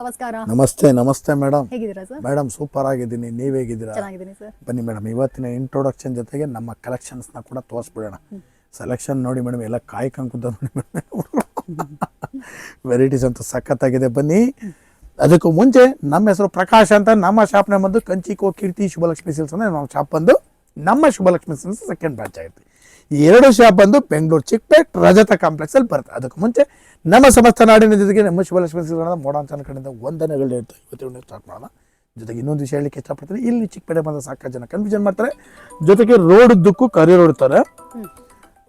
ನಮಸ್ಕಾರ. ನಮಸ್ತೆ ಮೇಡಮ್. ಹೇಗಿದ್ದೀರಾ ಸರ್? ಮೇಡಮ್ ಸೂಪರ್ ಆಗಿದ್ದೀನಿ, ನೀವು ಹೇಗಿದ್ದೀರಾ? ಚೆನ್ನಾಗಿದ್ದೀನಿ ಸರ್. ಬನ್ನಿ ಮೇಡಮ್, ಇವತ್ತಿನ ಇಂಟ್ರೊಡಕ್ಷನ್ ಜೊತೆಗೆ ನಮ್ಮ ಕಲೆಕ್ಷನ್ಸ್ನ ಕೂಡ ತೋರಿಸ್ಬಿಡೋಣ. ಸೆಲೆಕ್ಷನ್ ನೋಡಿ ಮೇಡಮ್, ಎಲ್ಲ ಕಾಯ್ಕೊಂಡು ನೋಡಿ ಮೇಡಮ್, ವೆರೈಟೀಸ್ ಅಂತೂ ಸಖತ್ತಾಗಿದೆ. ಬನ್ನಿ. ಅದಕ್ಕೂ ಮುಂಚೆ ನಮ್ಮ ಹೆಸರು ಪ್ರಕಾಶ್ ಅಂತ. ನಮ್ಮ ಶಾಪ್ನ ಬಂದು ಕಂಚಿಕೋ ಕೀರ್ತಿ ಶುಭಲಕ್ಷ್ಮಿ ಸಿಲ್ಸ್ ಅಂದರೆ ನಮ್ಮ ಶಾಪ್ ಬಂದು ನಮ್ಮ ಶುಭಲಕ್ಷ್ಮಿ ಸಿಲ್ಸ್ ಸೆಕೆಂಡ್ ಬ್ರಾಂಚ್ ಆಗುತ್ತೆ. ಈ ಎರಡು ಶಾಪ್ ಬಂದು ಬೆಂಗಳೂರು ಚಿಕ್ಕಪೇಟ್ ರಜತ ಕಾಂಪ್ಲೆಕ್ಸಲ್ಲಿ ಬರುತ್ತೆ. ಅದಕ್ಕೂ ಮುಂಚೆ ನಮ್ಮ ಸಮಸ್ತ ನಾಡಿನ ಜೊತೆಗೆ ನಮ್ಮ ಶುಭಲಕ್ಷ್ಮಿ ಸಿಲ್ಸ್ ಮೋಡಾನ್ ಚಾನಲ್ ಕಡೆಯಿಂದ ವಂದನೆಗಳು ಹೇಳ್ತಾರೆ. ಇವತ್ತು ಸ್ಟಾರ್ಟ್ ಮಾಡೋಣ. ಜೊತೆಗೆ ಇನ್ನೊಂದು ವಿಷಯ ಹೇಳಲಿಕ್ಕೆ ಇಷ್ಟಪಡ್ತೀನಿ. ಇಲ್ಲಿ ಚಿಕ್ಕಪೇಟೆ ಬಂದ ಸಾಕಷ್ಟು ಜನ ಕನ್ಫ್ಯೂಷನ್ ಮಾಡ್ತಾರೆ. ಜೊತೆಗೆ ರೋಡ್ ಉದ್ದಕ್ಕೂ ಕರಿ ರೋಡ್ ಇರ್ತಾರೆ.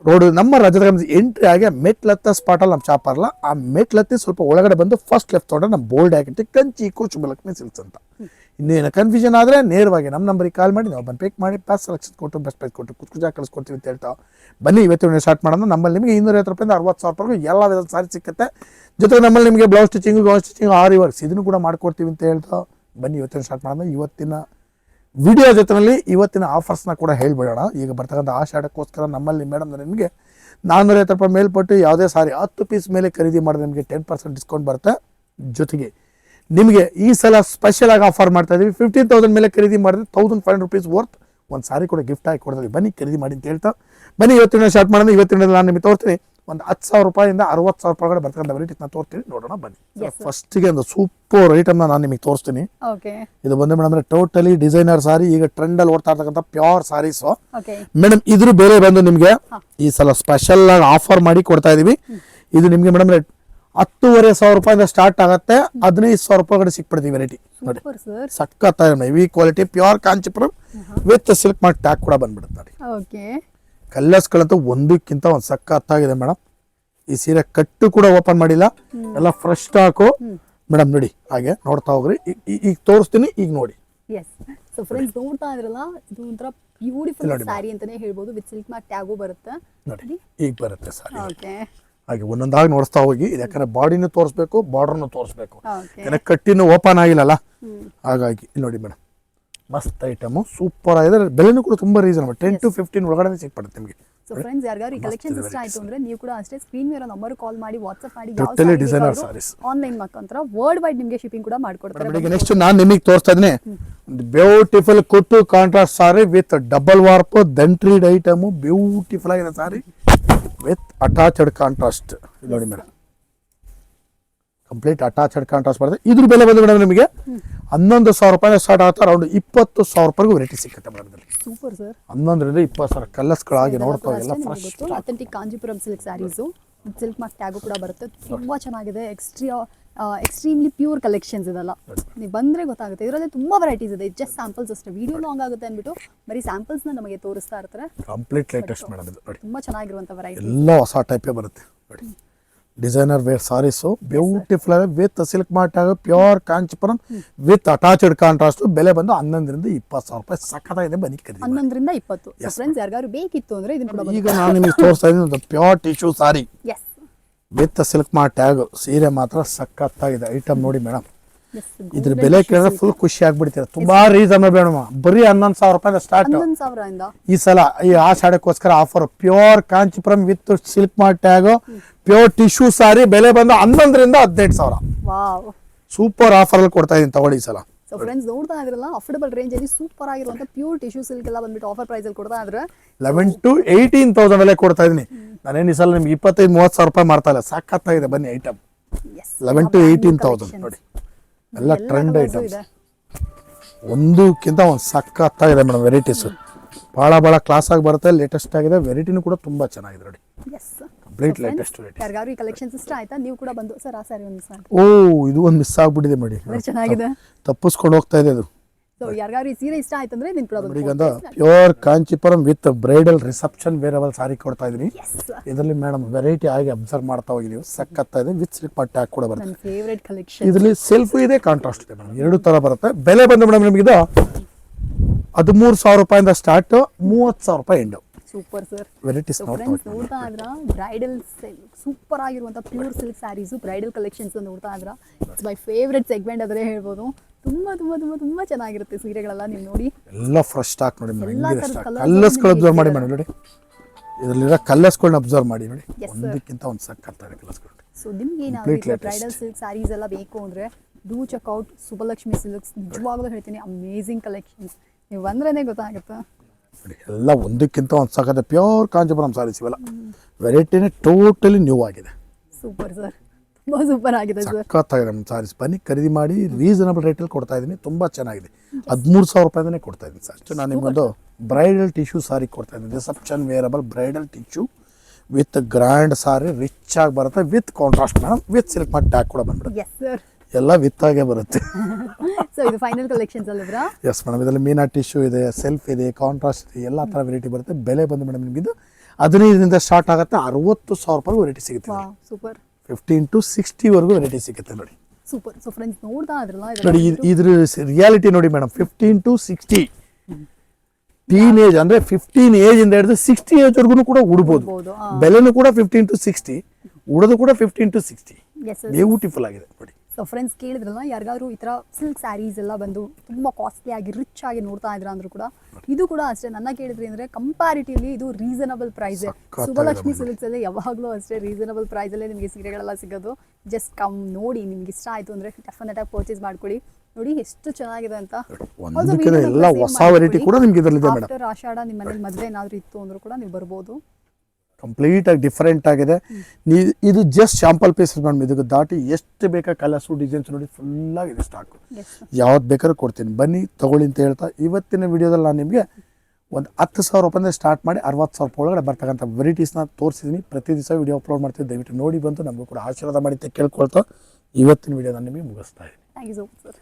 ರೋಡ್ ನಮ್ಮ ರಜತ ಎಂಟ್ರಿ ಆಗಿ ಮೆಟ್ಲತ್ತ ಸ್ಪಾಟಲ್ಲಿ ನಮ್ಮ ಶಾಪ್ ಅಲ್ಲ, ಆ ಮೆಟ್ಲತ್ತಿ ಸ್ವಲ್ಪ ಒಳಗಡೆ ಬಂದು ಫಸ್ಟ್ ಲೆಫ್ಟ್ ತೊಗೊಂಡ್ರೆ ನಮ್ಮ ಬೋರ್ಡ್ ಹಾಕಿಟ್ಟು ಕಂಚಿಕೋ ಶುಭಲಕ್ಷ್ಮಿ ಸಿಲ್ಸ್ ಅಂತ. ಇನ್ನೇನು ಕನ್ಫ್ಯೂಷನ್ ಆದರೆ ನೇರವಾಗಿ ನಮ್ಮ ನಂಬರಿಗೆ ಕಾಲ್ ಮಾಡಿ ನಾವು ಬಂದು ಪಿಕ್ ಮಾಡಿ ಪಾಸ್ ಸೆಲೆಕ್ಷನ್ ಕೊಟ್ಟು ಬೆಸ್ಟ್ ಪ್ರೈಸ್ ಕೊಟ್ಟು ಕುತ್ಕುಜಾ ಕಳಿಸ್ಕೊಡ್ತೀವಿ ಅಂತ ಹೇಳ್ತಾ ಬನ್ನಿ. ಇವತ್ತು ಸ್ಟಾರ್ಟ್ ಮಾಡೋಣ. ನಮ್ಮಲ್ಲಿ ನಿಮಗೆ 250 ರೂಪಾಯಿಂದ 60,000 ರೂಪಾಯಿ ಎಲ್ಲ ವಿಧದ ಸಾರಿ ಸಿಕ್ಕುತ್ತೆ. ಜೊತೆಗೆ ನಮ್ಮಲ್ಲಿ ನಿಮಗೆ ಬ್ಲೌಸ್ ಸ್ಟಿಚಿಂಗು, ಗೌನ್ ಸ್ಟಿಚಿಂಗು, ಆರಿ ವರ್ಕ್ಸ್ ಇದನ್ನು ಕೂಡ ಮಾಡ್ಕೊಡ್ತೀವಿ ಅಂತ ಹೇಳ್ತಾ ಬನ್ನಿ ಇವತ್ತಿನ ಸ್ಟಾರ್ಟ್ ಮಾಡೋಣ. ಇವತ್ತಿನ ವಿಡಿಯೋ ಜೊತೆಯಲ್ಲಿ ಇವತ್ತಿನ ಆಫರ್ಸ್ನ ಕೂಡ ಹೇಳ್ಬಿಡೋಣ. ಈಗ ಬರ್ತಕ್ಕಂಥ ಆಷಾಢಕ್ಕೋಸ್ಕರ ನಮ್ಮಲ್ಲಿ ಮೇಡಮ್ ನಿಮಗೆ 450 ರೂಪಾಯಿ ಮೇಲ್ಪಟ್ಟು ಯಾವುದೇ ಸಾರಿ 10 ಪೀಸ್ ಮೇಲೆ ಖರೀದಿ ಮಾಡಿದ್ರೆ ನಿಮಗೆ 10% ಡಿಸ್ಕೌಂಟ್ ಬರುತ್ತೆ. ಜೊತೆಗೆ ನಿಮಗೆ ಈ ಸಲ ಸ್ಪೆಷಲ್ ಆಗಿ ಆಫರ್ ಮಾಡ್ತಾ ಇದೀವಿ. 15,000 ಮೇಲೆ ಖರೀದಿ ಮಾಡಿದ್ರೆ 1,500 ರೂಪೀಸ್ ವರ್ತ್ ಒಂದು ಸಾರಿ ಕೂಡ ಗಿಫ್ಟ್ ಆಗಿ ಕೊಡ್ತೀವಿ. ಬನ್ನಿ ಖರೀದಿ ಮಾಡಿ ಅಂತ ಹೇಳ್ತಾ ಬನ್ನಿ ಇವತ್ತಿನ ಸ್ಟಾರ್ಟ್ ಮಾಡೋಣ. ಇವತ್ತಿನ ನಾನು ನಿಮಗೆ ತೋರಿಸ್ತೀನಿ. ಒಂದು 10,000 ರೂಪಾಯಿಂದ 60,000 ರೂಪಾಯಿ ಬರ್ತಕ್ಕಂಥ ವೆರೈಟೀಸ್ನ ತೋರಿಸ್ತೀನಿ, ನೋಡೋಣ ಬನ್ನಿ. ಫಸ್ಟಿಗೆ ಒಂದು ಸೂಪರ್ ಐಟಮ್ನ ನಾನು ನಿಮಗೆ ತೋರಿಸ್ತೀನಿ. ಇದು ಬಂದು ಮೇಡಮ್ ಟೋಟಲಿ ಡಿಸೈನರ್ ಸಾರಿ, ಈಗ ಟ್ರೆಂಡಲ್ಲಿ ಓಡ್ತಾ ಇರ್ತಕ್ಕಂಥ ಪ್ಯೂರ್ ಸಾರೀಸ್ ಮೇಡಮ್. ಇದ್ರ ಬೇರೆ ಬಂದು ನಿಮಗೆ ಈ ಸಲ ಸ್ಪೆಷಲ್ ಆಗಿ ಆಫರ್ ಮಾಡಿ ಕೊಡ್ತಾ ಇದೀವಿ. ಇದು ನಿಮಗೆ ಮೇಡಮ್ 10,500 ರೂಪಾಯಿಂದ ಸ್ಟಾರ್ಟ್ ಆಗುತ್ತೆ. 15,000 ರೂಪಾಯಿ ಸಿಕ್ಬಿಡ್ತೀವಿ ವೆರೈಟಿ ನೋಡಿ. ಸಕ್ಕತ್ತಾಗಿದೆ heavy quality pure Kanchipuram with silk mark tag ಕೂಡ ಬಂದ್ಬಿಡುತ್ತೆ ನೋಡಿ. ಕಲರ್ಸ್ಗಳಂತೂ ಒಂದಕ್ಕಿಂತ ಒಂದು ಸಕ್ಕತ್ತಾಗಿದೆ ಮೇಡಮ್. ಈ ಸೀರೆ ಕಟ್ಟು ಕೂಡ ಓಪನ್ ಮಾಡಿಲ್ಲ, ಎಲ್ಲ ಫ್ರೆಶ್ ಸ್ಟಾಕು ಮೇಡಮ್. ನೋಡಿ ಹಾಗೆ ನೋಡ್ತಾ ಹೋಗ್ರಿ. ಈಗ ತೋರಿಸ್ತೀನಿ, ಈಗ ನೋಡಿ. ಸೊ ಫ್ರೆಂಡ್ಸ್ ನೋಡ್ತಾ ಇದ್ರಲ್ಲ, ಇದು ಒಂಥರ ಬ್ಯೂಟಿಫುಲ್ ಸ್ಯಾರಿ ಅಂತಾನೆ ಹೇಳ್ಬೋದು. ವಿತ್ ಸಿಲ್ಕ್ ಮಾರ್ಕ್ ಟ್ಯಾಗು ಬರುತ್ತೆ ನೋಡಿ. ಈಗ ಬರುತ್ತೆ ಸಾರಿ ಹಾಗೆ ಒಂದೊಂದಾಗಿ ನೋಡಿಸ್ತಾ ಹೋಗಿ. ಯಾಕಂದ್ರೆ ಬಾಡಿನೂ ತೋರಿಸ್ಬೇಕು, ಬಾರ್ಡರ್ನು ತೋರಿಸ್ಬೇಕು. ಯಾಕಂದ್ರೆ ಕಟ್ಟಿನೂ ಓಪನ್ ಆಗಿಲ್ಲಲ್ಲ, ಹಾಗಾಗಿ ಇಲ್ಲಿ ನೋಡಿ ಮೇಡಮ್, ಮಸ್ತ್ ಐಟಮು, ಸೂಪರ್ ಆಗಿದೆ. ಬೆಲೆನೂ ಕೂಡ ತುಂಬಾ ರೀಸನಬಲ್, 10 to 15 ಒಳಗಡೆ ಸಿಕ್ಬಿಡುತ್ತೆ ನಿಮಗೆ. ಸೊ ಫ್ರೆಂಡ್ಸ್ ಯಾರಿಗಾರು ಈ ಕಲೆಕ್ಷನ್ಸ್ ಇಷ್ಟ ಆಯ್ತು ಅಂದ್ರೆ ನೀವು ಕೂಡ ಅಷ್ಟೇ ಸ್ಕ್ರೀನ್ ಮೇಲೆ ನಂಬರ್ ಕಾಲ್ ಮಾಡಿ ವಾಟ್ಸ್ಆಪ್ ಮಾಡಿ ಡಿಸೈನರ್ ಸಾರೀಸ್ ಆನ್ಲೈನ್ ಮುಖಾಂತರ ವರ್ಲ್ಡ್ ವೈಡ್ ನಿಮಗೆ ಶಿಪ್ಪಿಂಗ್ ಕೂಡ ಮಾಡ್ಕೊಡ್ತಾರೆ. ನೆಕ್ಸ್ಟ್ ನಾನು ನಿಮಗೆ ತೋರಿಸ್ತಾ ಇದ್ದೀನಿ ಬ್ಯೂಟಿಫುಲ್ ಕುಟ್ಟು contrast sari with double warp ದಂಟ್ರಿಡ್ ಐಟಮು. ಬ್ಯೂಟಿಫುಲ್ ಆಗಿದೆ ಸಾರಿ ವಿತ್ ಅಟ್ಯಾಚ್ಡ್ ಕಾಂಟ್ರಾಸ್ಟ್ ನೋಡಿ ಮೇಡಮ್. ಕಂಪ್ಲೀಟ್ ಅಟ್ಯಾಚ್ಡ್ ಕಾಂಟ್ರಾಸ್ಟ್ ಬರುತ್ತೆ. ಇದ್ರ ಬೆಲೆ ಬಂದು ಮೇಡಮ್ ನಿಮಗೆ 11,000 ರೂಪಾಯಿ ಸ್ಟಾರ್ಟ್ ಆಗುತ್ತೆ. ಅರೌಂಡ್ 20,000 ರೂಪಾಯಿಗೂ ವೆರೈಟಿ ಸಿಗುತ್ತೆ ಮೇಡಮ್. Super sir. 11ರಿಂದ 20,000 ಕಲರ್ಸ್ಗಳಾಗಿ ನೋಡ್ತಾ ಎಲ್ಲ fresh authentic Kanchipuram silk saris silk mark tag ಕೂಡ ಬರುತ್ತೆ. ತುಂಬಾ ಚೆನ್ನಾಗಿದೆ. ಎಕ್ಸ್ಟ್ರೀಮ್ಲಿ ಪ್ಯೂರ್ ಕಲೆಕ್ಷನ್ಸ್ ಇದೆಲ್ಲ. ನೀವು ಬಂದ್ರೆ ಗೊತ್ತಾಗುತ್ತೆ. ಇದರಲ್ಲಿ ತುಂಬಾ ವೆರೈಟೀಸ್ ಇದೆ. ಜಸ್ಟ್ ಸ್ಯಾಂಪಲ್ಸ್ ಅಷ್ಟೇ, ವಿಡಿಯೋ ಲಾಂಗ್ ಆಗುತ್ತೆ ಅಂದ್ಬಿಟ್ಟು ಬರೀ ಸ್ಯಾಂಪಲ್ಸ್ ನಮಗೆ ತೋರಿಸ್ತಾ ಇರ್ತಾರೆ. ಕಂಪ್ಲೀಟ್ ಲೇಟೆಸ್ಟ್ ಮೇಡಮ್ ಇದು ನೋಡಿ. ತುಂಬಾ ಚೆನ್ನಾಗಿರುವಂತ ವೆರೈಟಿ, ಎಲ್ಲ ಹೊಸ ಟೈಪೇ ಬರುತ್ತೆ ನೋಡಿ. ಡಿಸೈನರ್ ವೇರ್ ಸಾರೀಸು ಬ್ಯೂಟಿಫುಲ್ ಆಗಿ with silk mark tag pure Kanchipuram with attached contrast. ಬೆಲೆ ಬಂದು 11ರಿಂದ 20,000 ರೂಪಾಯಿ. ಸಖತ್ತಾಗಿದೆ, ಬನ್ನಿ ಖರೀದಿ. 11ರಿಂದ 20. ಫ್ರೆಂಡ್ಸ್ ಯಾರಿಗಾರು ಬೇಕಿತ್ತು ಅಂದ್ರೆ ಇದನ್ನ ಕೂಡ ಈಗ ನಾನು ನಿಮಗೆ ತೋರಿಸ್ತಾ ಇದ್ದೀನಿ pure tissue sorry with silk mark tag. ಸೀರೆ ಮಾತ್ರ ಸಖತ್ತಾಗಿದೆ ಐಟಮ್ ನೋಡಿ ಮೇಡಮ್. ಇದ್ರ ಬೆಲೆ ಕೇಳಿದ್ರೆ ಫುಲ್ ಖುಷಿ ಆಗ್ಬಿಡ್ತೀರ. ತುಂಬಾ ರೀಸನಬಲ್ ಮೇಡಮ್. ಬರೀ 11,000 ರೂಪಾಯಿ ಸ್ಟಾರ್ಟ್ ಈ ಸಲ. ಈ ಆಷಾಢಕ್ಕೋಸ್ಕರ offer pure Kanchipuram with silk mark tag pure tissue sari. ಬೆಲೆ ಬಂದು 11ರಿಂದ 15,000. ಸೂಪರ್ ಆಫರ್ ಅಲ್ಲಿ ಕೊಡ್ತಾ ಇದೀನಿ, ತಗೊಳ್ಳಿ ಈ ಸಲ. ಸೊ ಫ್ರೆಂಡ್ಸ್ ನೋಡ್ತಾ ಇದ್ರಲ್ಲ, ಅಫೋರ್ಡಬಲ್ ರೇಂಜ್ ಅಲ್ಲಿ ಸೂಪರ್ ಆಗಿರುವಂತ ಪ್ಯೂರ್ ಟಿಶ್ಯೂ ಸಿಲ್ಕ್ ಎಲ್ಲ ಬಂದ್ಬಿಟ್ಟು ಆಫರ್ ಪ್ರೈಸ್ ಅಲ್ಲಿ ಕೊಡ್ತಾ ಇದ್ರೆ 11 to 18,000 ಬೆಲೆ ಕೊಡ್ತಾ ಇದೀನಿ. ನಾನೇನು ಈ ಸಲ ನಿಮ್ಗೆ 25-30,000 ರೂಪಾಯಿ ಮಾಡ್ತಾ ಇಲ್ಲ. ಸಾಕಾಗ್ತಾಗಿದೆ, ಬನ್ನಿ ಐಟಮ್. 11 to 18,000 ನೋಡಿ. ಎಲ್ಲ ಟ್ರೆಂಡ್ ಐಟಮ್ಸ್, ಒಂದಕ್ಕಿಂತ ಒಂದು ಸಖತ್ತಾಗಿದೆ ಮೇಡಮ್. ವೆರೈಟೀಸ್ ಭಾಳ ಕ್ಲಾಸ್ ಆಗಿ ಬರುತ್ತೆ. ಲೇಟೆಸ್ಟ್ ಆಗಿದೆ. ವೆರೈಟಿನೂ ಕೂಡ ತುಂಬಾ ಚೆನ್ನಾಗಿದೆ ನೋಡಿ. Complete latest variety. ಯಾರಿಗಾರು ಈ ಕಲೆಕ್ಷನ್ಸ್ ಇಷ್ಟ ಆಯ್ತಾ, ನೀವು ಕೂಡ ಬಂದು ಸರ್ ಆ ಸಾರಿ ಒಂದು ಮಿಸ್ ಆಗಿದೆ. ಓ, ಇದು ಒಂದು ಮಿಸ್ ಆಗ್ಬಿಟ್ಟಿದೆ ನೋಡಿ. ಚೆನ್ನಾಗಿದೆ, ತಪ್ಪಿಸ್ಕೊಂಡು ಹೋಗ್ತಾ ಇದೆ ಅದು. ಸೊ ಯಾರಿಗಾರು ಈ ಸೀರೆ ಇಷ್ಟ ಆಯ್ತು ಅಂದ್ರೆ ನೀವು ಕೂಡ ಬಂದು. ಈಗ pure Kanchipuram with bridal reception wearable sari ಕೊಡ್ತಾ ಇದೀನಿ. ಇದರಲ್ಲಿ ಮೇಡಮ್ ವೆರೈಟಿ ಆಗಿ ಅಬ್ಸರ್ವ್ ಮಾಡ್ತಾ ಹೋಗಿ ನೀವು. ಸಕ್ಕತ್ತಾ ಇದೆ. ವಿತ್ ಸಿಲ್ಕ್ ಮಾರ್ಕ್ ಟ್ಯಾಗ್ ಕೂಡ ಬರುತ್ತೆ. ನನ್ನ ಫೇವರೇಟ್ ಕಲೆಕ್ಷನ್. ಇದರಲ್ಲಿ ಸೆಲ್ಫ್ ಇದೆ, ಕಾಂಟ್ರಾಸ್ಟ್ ಇದೆ ಮೇಡಮ್. ಎರಡು ತರ ಬರುತ್ತೆ. ಬೆಲೆ ಬಂದು ಮೇಡಮ್ ನಿಮಗೆ ಇದು 13,000 ರೂಪಾಯಿಂದ ಸ್ಟಾರ್ಟ್, 30,000 ರೂಪಾಯಿ ಎಂಡ್. Super sir. ವೆರೈಟೀಸ್ ನೋಡ್ತಾ ಇದ್ರ ಬ್ರೈಡಲ್ ಸೂಪರ್ ಆಗಿರುವಂತ pure silk saris bridal collections ನೋಡ್ತಾ ಇದ್ರ. ಇಟ್ಸ್ ಮೈ ಫೇವರೇಟ್ ಸೆಗ್ಮೆಂಟ್ ಅದೇ ಹೇಳ್ಬೋದು. ತುಂಬಾ ತುಂಬಾ ತುಂಬಾ ತುಂಬಾ ಚೆನ್ನಾಗಿರುತ್ತೆ ಸೀರೆಗಳೆಲ್ಲ. ನೀವು ನೋಡಿ ಎಲ್ಲ ಫ್ರೆಶ್ ಸ್ಟಾಕ್ ನೋಡಿ ಮೇಡಮ್. ಕಲರ್ಸ್ಗಳು ಅಬ್ಸರ್ವ್ ಮಾಡಿ ಮೇಡಮ್ ನೋಡಿ. ಇದರಲ್ಲಿರೋ ಕಲರ್ಸ್ಗಳನ್ನ ಅಬ್ಸರ್ವ್ ಮಾಡಿ ನೋಡಿ. ಒಂದಕ್ಕಿಂತ ಒಂದು ಸಕ್ಕತ್ತಾಗಿದೆ ಕಲರ್ಸ್ಗಳು. ಸೊ ನಿಮ್ಗೆ ಏನಾದ್ರು ಬ್ರೈಡಲ್ ಸಿಲ್ಕ್ ಸ್ಯಾರೀಸ್ ಎಲ್ಲ ಬೇಕು ಅಂದ್ರೆ ಡೂ ಚೆಕ್ಔಟ್ ಸುಬ್ಬಲಕ್ಷ್ಮಿ ಸಿಲ್ಕ್ಸ್. ನಿಜವಾಗ್ಲೂ ಹೇಳ್ತೀನಿ, ಅಮೇಝಿಂಗ್ ಕಲೆಕ್ಷನ್ಸ್. ನೀವು ಬಂದ್ರೇ ಗೊತ್ತಾಗುತ್ತೆ. ನೋಡಿ ಎಲ್ಲ ಒಂದಕ್ಕಿಂತ ಒಂದು ಸಾಕತ್ತೆ. ಪ್ಯೂರ್ ಕಾಂಚೀಪುರಂ ಸಾರೀಸ್ ಇವೆಲ್ಲ. ವೆರೈಟಿನೇ ಟೋಟಲಿ ನ್ಯೂ ಆಗಿದೆ. ಸೂಪರ್ ಸರ್, ತುಂಬ ಸೂಪರ್ ಆಗಿದೆ ಸರ್. ಸಖತ್ತಾಗಿದೆ ನಮ್ಮ ಸಾರೀಸ್. ಬನ್ನಿ ಖರೀದಿ ಮಾಡಿ. ರೀಸನಬಲ್ ರೇಟಲ್ಲಿ ಕೊಡ್ತಾ ಇದ್ದೀನಿ. ತುಂಬ ಚೆನ್ನಾಗಿದೆ. 13,000 ರೂಪಾಯಿಂದನೇ ಕೊಡ್ತಾ ಇದ್ದೀನಿ ಸರ್. ನಾನು ನಿಮ್ಮೊಂದು ಬ್ರೈಡಲ್ ಟಿಶ್ಯೂ ಸಾರಿ ಕೊಡ್ತಾ ಇದ್ದೀನಿ. Reception wearable bridal tissue with grand sorry, rich ಆಗಿ ಬರುತ್ತೆ, with contrast madam, with silk mark tag ಕೂಡ ಬಂದ್ಬಿಡುತ್ತೆ. ಎಸ್ ಸರ್, ಎಲ್ಲ ವಿತ್ ಆಗೇ ಬರುತ್ತೆ. ಸೊ ಇದು ಫೈನಲ್ ಕಲೆಕ್ಷನ್ಸ್ ಅಲ್ಲವ್ರಾ? ಎಸ್ ಮೇಡಮ್, ಇದರಲ್ಲಿ ಮೀನಾ ಟಿಶ್ಯೂ ಇದೆ, ಸೆಲ್ಫ್ ಇದೆ, ಕಾಂಟ್ರಾಸ್ಟ್ ಇದೆ, ಎಲ್ಲ ಥರ ವೆರೈಟಿ ಬರುತ್ತೆ. ಬೆಲೆ ಬಂದು ಮೇಡಮ್ ನಿಮಗಿದು 15ರಿಂದ ಸ್ಟಾರ್ಟ್ ಆಗುತ್ತೆ. 60,000 ರೂಪಾಯಿ ವೆರೈಟಿ ಸಿಗುತ್ತೆ. ಸೂಪರ್. 15 to 60ವರೆಗೂ ವೆರೈಟಿ ಸಿಗುತ್ತೆ ನೋಡಿ. ಸೂಪರ್. ಸೊ ಫ್ರೆಂಡ್ಸ್ ನೋಡ್ತಾ ಇದ್ರಲ್ಲ ನೋಡಿ, ಇದ್ರ ರಿಯಾಲಿಟಿ ನೋಡಿ ಮೇಡಮ್. 15 to 60 ಟೀನೇಜ್ ಅಂದರೆ 15 ಏಜಿಂದ ಹಿಡಿದು 60 ಏಜ್ವರೆಗೂ ಕೂಡ ಉಡ್ಬೋದು. ಬೆಲೆನೂ ಕೂಡ 15 to 60, ಉಡೋದು ಕೂಡ 15 to 60. ಬ್ಯೂಟಿಫುಲ್ ಆಗಿದೆ ನೋಡಿ. ಸೊ ಫ್ರೆಂಡ್ಸ್ ಕೇಳಿದ್ರಲ್ಲ, ಯಾರಿಗಾದ್ರು ಈ ಥರ ಸಿಲ್ಕ್ ಸ್ಯಾರೀಸ್ ಎಲ್ಲ ಬಂದು ತುಂಬ ಕಾಸ್ಟ್ಲಿ ಆಗಿ ರಿಚ್ ಆಗಿ ನೋಡ್ತಾ ಇದ್ರ ಅಂದ್ರೂ ಕೂಡ ಇದು ಕೂಡ ಅಷ್ಟೇ. ನನ್ನ ಕೇಳಿದ್ರಿ ಅಂದರೆ ಕಂಪ್ಯಾರಿಟಿವ್ಲಿ ಇದು ರೀಸನಬಲ್ ಪ್ರೈಸ್. ಸುಬ್ಬಲಕ್ಷ್ಮಿ ಸಿಲ್ಕ್ಸ್ ಅಲ್ಲಿ ಯಾವಾಗಲೂ ಅಷ್ಟೇ ರೀಸನಬಲ್ ಪ್ರೈಸಲ್ಲೇ ನಿಮಗೆ ಸೀರೆಗಳೆಲ್ಲ ಸಿಗೋದು. ಜಸ್ಟ್ ಕಮ್ ನೋಡಿ, ನಿಮ್ಗೆ ಇಷ್ಟ ಆಯಿತು ಅಂದರೆ ಡೆಫಿನೆಟ್ ಆಗಿ ಪರ್ಚೇಸ್ ಮಾಡ್ಕೊಳ್ಳಿ. ನೋಡಿ ಎಷ್ಟು ಚೆನ್ನಾಗಿದೆ ಅಂತ. ಎಲ್ಲ ಹೊಸ ವೆರೈಟಿ ಕೂಡ ನಿಮ್ಗೆ ಇದರಲ್ಲಿದೆ ಮೇಡಮ್. ಆಫ್ಟರ್ ಆಷಾಢ ನಿಮ್ಮ ಮನೇಲಿ ಮದುವೆ ಏನಾದರೂ ಇತ್ತು ಅಂದರೂ ಕೂಡ ನೀವು ಬರ್ಬೋದು. ಕಂಪ್ಲೀಟ್ ಆಗಿ ಡಿಫರೆಂಟ್ ಆಗಿದೆ. ಇದು ಜಸ್ಟ್ ಶಾಂಪಲ್ ಪೀಸ್ ಮೇಡಮ್. ಇದಕ್ಕೆ ದಾಟಿ ಎಷ್ಟು ಬೇಕಾ ಕಲರ್ಸು ಡಿಸೈನ್ಸ್ ನೋಡಿ ಫುಲ್ ಆಗಿದೆ ಸ್ಟಾಕು. ಯಾವ್ದು ಬೇಕಾದ್ರೂ ಕೊಡ್ತೀನಿ, ಬನ್ನಿ ತಗೊಳ್ಳಿ ಅಂತ ಹೇಳ್ತಾ ಇವತ್ತಿನ ವಿಡಿಯೋದಲ್ಲಿ ನಾನು ನಿಮಗೆ ಒಂದು 10,000 ರೂಪಾಯಿಂದ ಸ್ಟಾರ್ಟ್ ಮಾಡಿ 60,000 ರೂಪಾಯಿ ಒಳಗಡೆ ಬರ್ತಕ್ಕಂಥ ವೆರೈಟೀಸ್ನ ತೋರಿಸಿದ್ದೀನಿ. ಪ್ರತಿ ದಿವಸ ವಿಡಿಯೋ ಅಪ್ಲೋಡ್ ಮಾಡ್ತೀವಿ. ದಯವಿಟ್ಟು ನೋಡಿ ಬಂದು ನಮಗೂ ಕೂಡ ಆಶೀರ್ವಾದ ಮಾಡಿ ಅಂತ ಕೇಳ್ಕೊಳ್ತಾ ಇವತ್ತಿನ ವಿಡಿಯೋ ನಾನು ನಿಮಗೆ ಮುಗಿಸ್ತಾ ಇದ್ದೀನಿ. Thank you so much sir.